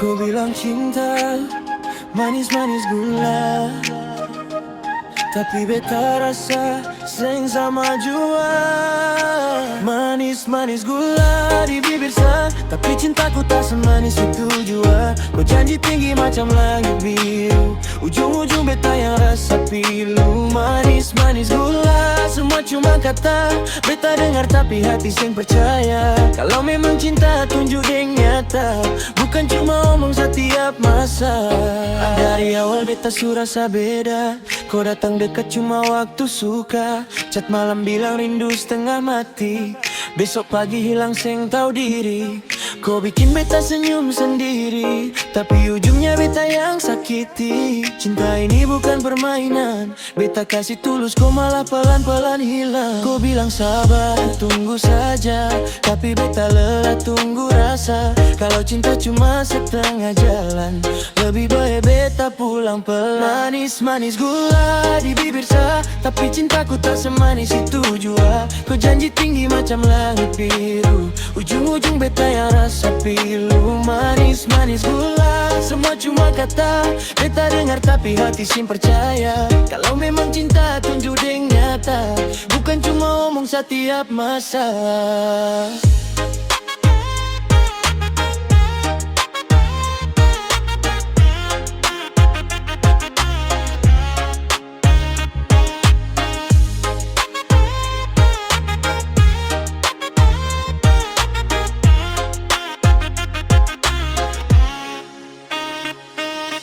Kau bilang cinta manis-manis gula, tapi beta rasa seng sama jua. Manis-manis gula di bibir sa, tapi cintaku tak semanis itu jua. Kau janji tinggi macam langit biru, ujung-ujung beta yang rasa pilu. Manis-manis gula, semua cuma kata, beta dengar tapi hati seng percaya. Kalau memang cinta tunjuk deng nyata, bukan cuma omong setiap masa. Dari awal beta su rasa beda, kau datang dekat cuma waktu suka. Chat malam bilang rindu setengah mati, besok pagi hilang seng tahu diri. Kau bikin beta senyum sendiri, tapi ujungnya beta yang sakiti. Cinta ini bukan permainan, beta kasih tulus kau malah pelan-pelan hilang. Kau bilang sabar, tunggu saja, tapi beta lelah tunggu rasa. Kalau cinta cuma setengah jalan, lebih baik beta pulang pelan. Manis-manis gula di bibir sa, tapi cintaku tak semanis itu jua. Kau janji tinggi macam langit biru, ujung-ujung beta yang rasa pilu. Manis-manis gula, semua cuma kata, beta dengar tapi hati sim percaya. Kalau memang cinta tunjuk deng nyata, bukan cuma omong setiap masa.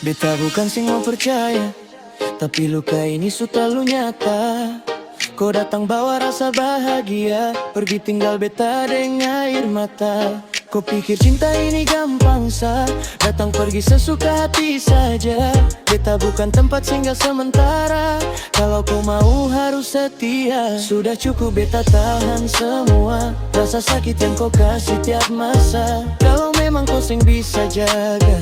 Beta bukan sing mau percaya, tapi luka ini su terlalu nyata. Kau datang bawa rasa bahagia, pergi tinggal beta dengan air mata. Kau pikir cinta ini gampang sa, datang pergi sesuka hati saja. Beta bukan tempat singgah sementara, kalau kau mau harus setia. Sudah cukup beta tahan semua rasa sakit yang kau kasih tiap masa. Kalau memang kau sing bisa jaga,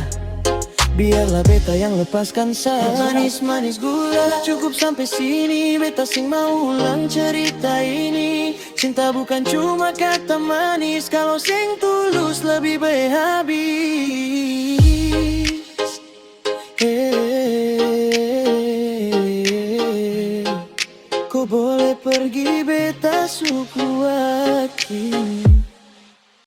biarlah beta yang lepaskan saja. Manis-manis gula, cukup sampai sini. Beta sing mau ulang cerita ini. Cinta bukan cuma kata manis, kalau sing tulus lebih baik habis. Kau boleh pergi beta su kuat kini.